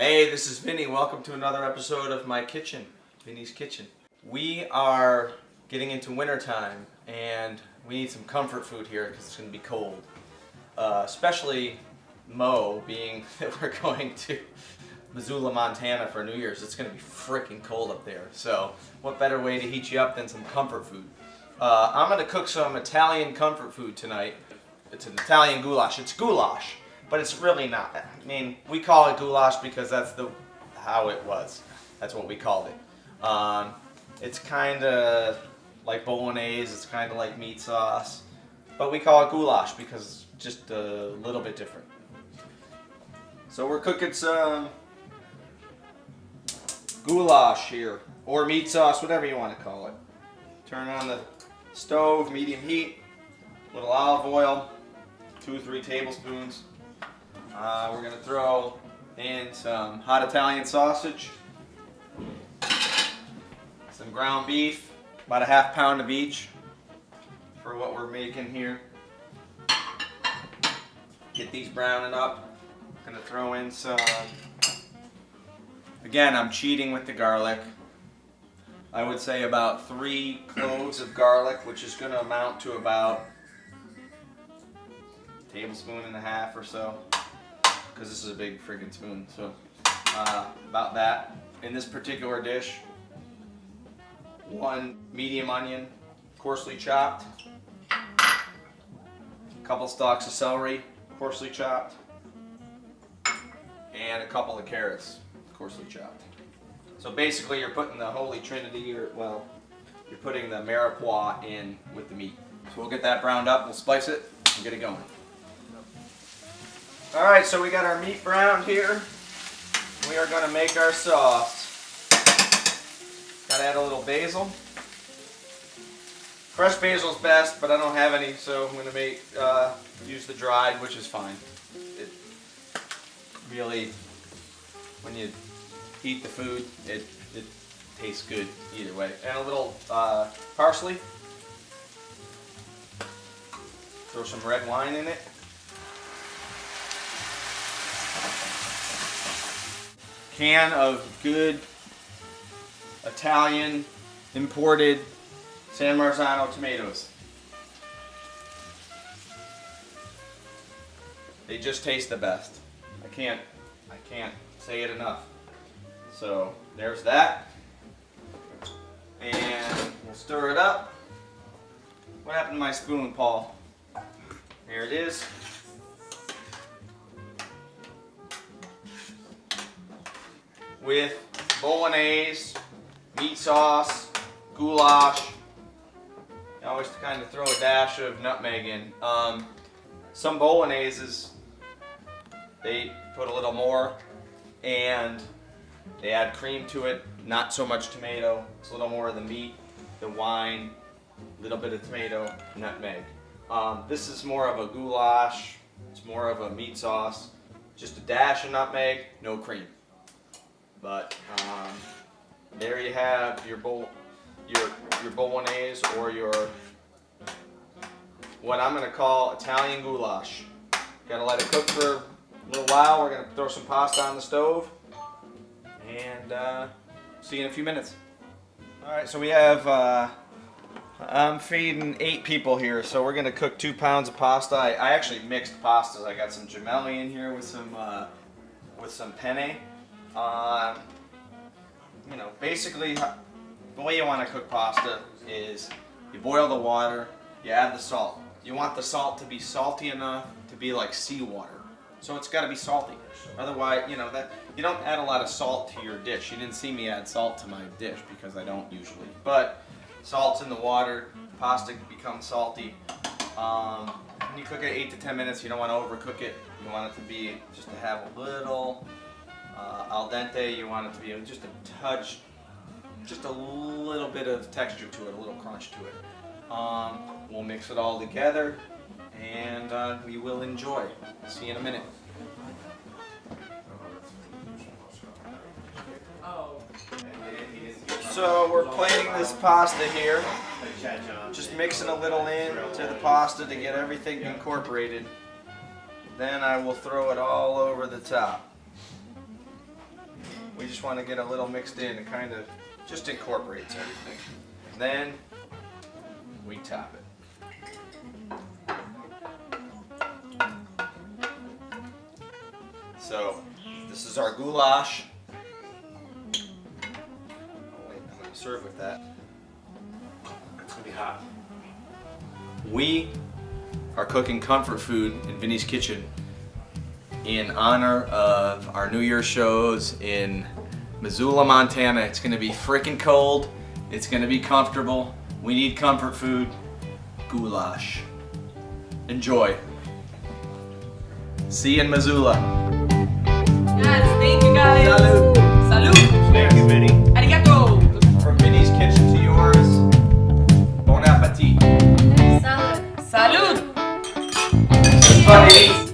Hey, this is Vinnie. Welcome to another episode of my kitchen, Vinnie's Kitchen. We are getting into wintertime and we need some comfort food here because it's going to be cold. Especially Mo, being that we're going to Missoula, Montana for New Year's. It's going to be freaking cold up there. So what better way to heat you up than some comfort food? I'm going to cook some Italian comfort food tonight. It's an Italian goulash. It's goulash. But it's really not. I mean, we call it goulash because that's how it was. That's what we called it. It's kind of like bolognese. It's kind of like meat sauce. But we call it goulash because it's just a little bit different. So we're cooking some goulash here. Or meat sauce, whatever you want to call it. Turn on the stove, medium heat. A little olive oil. 2 or 3 tablespoons. We're going to throw in some hot Italian sausage, some ground beef, about a ½ pound of each for what we're making here. Get these browning up. I'm going to throw in some, again, I'm cheating with the garlic. I would say about 3 cloves of garlic, which is going to amount to about a tablespoon and a half or so. Because this is a big friggin' spoon, so about that. In this particular dish, 1 medium onion, coarsely chopped, a couple stalks of celery, coarsely chopped, and a couple of carrots, coarsely chopped. So basically you're putting the Holy Trinity, or well, you're putting the mirepoix in with the meat. So we'll get that browned up, we'll spice it, and get it going. Alright, so we got our meat browned here. We are going to make our sauce. Got to add a little basil. Fresh basil is best, but I don't have any, so I'm going to use the dried, which is fine. It really, when you eat the food, it tastes good either way. And a little parsley. Throw some red wine in it. Can of good Italian imported San Marzano tomatoes. They just taste the best. I can't say it enough. So there's that. And we'll stir it up. What happened to my spoon, Paul? Here it is. With bolognese, meat sauce, goulash. I always kind of throw a dash of nutmeg in. Some bologneses, they put a little more and they add cream to it, not so much tomato. It's a little more of the meat, the wine, a little bit of tomato, nutmeg. This is more of a goulash, it's more of a meat sauce, just a dash of nutmeg, no cream. But there you have your bolognese, or your what I'm going to call Italian goulash. Got to let it cook for a little while. We're going to throw some pasta on the stove, and see you in a few minutes. All right, so we have I'm feeding 8 people here, so we're going to cook 2 pounds of pasta. I actually mixed pastas. I got some gemelli in here with some penne. You know, basically the way you want to cook pasta is you boil the water, you add the salt. You want the salt to be salty enough to be like seawater. So it's got to be salty. Otherwise, you know, that you don't add a lot of salt to your dish. You didn't see me add salt to my dish because I don't usually. But salt's in the water, pasta becomes salty. When you cook it 8 to 10 minutes, you don't want to overcook it. You want it to be just to have a little al dente. You want it to be just a touch, just a little bit of texture to it, a little crunch to it. We'll mix it all together and we will enjoy. See you in a minute. So we're plating this pasta here, just mixing a little in to the pasta to get everything incorporated. Then I will throw it all over the top. We just want to get a little mixed in and kind of just incorporates everything. Then we top it. So this is our goulash. Oh wait, I'm going to serve with that. It's going to be hot. We are cooking comfort food in Vinnie's kitchen in honor of our New Year's shows in Missoula, Montana. It's going to be freaking cold. It's going to be comfortable. We need comfort food. Goulash. Enjoy. See you in Missoula. Yes, thank you guys. Salud. Salud. Thank you, Vinnie. Arigato. From Vinnie's kitchen to yours. Bon appetit. Salud. Buddy.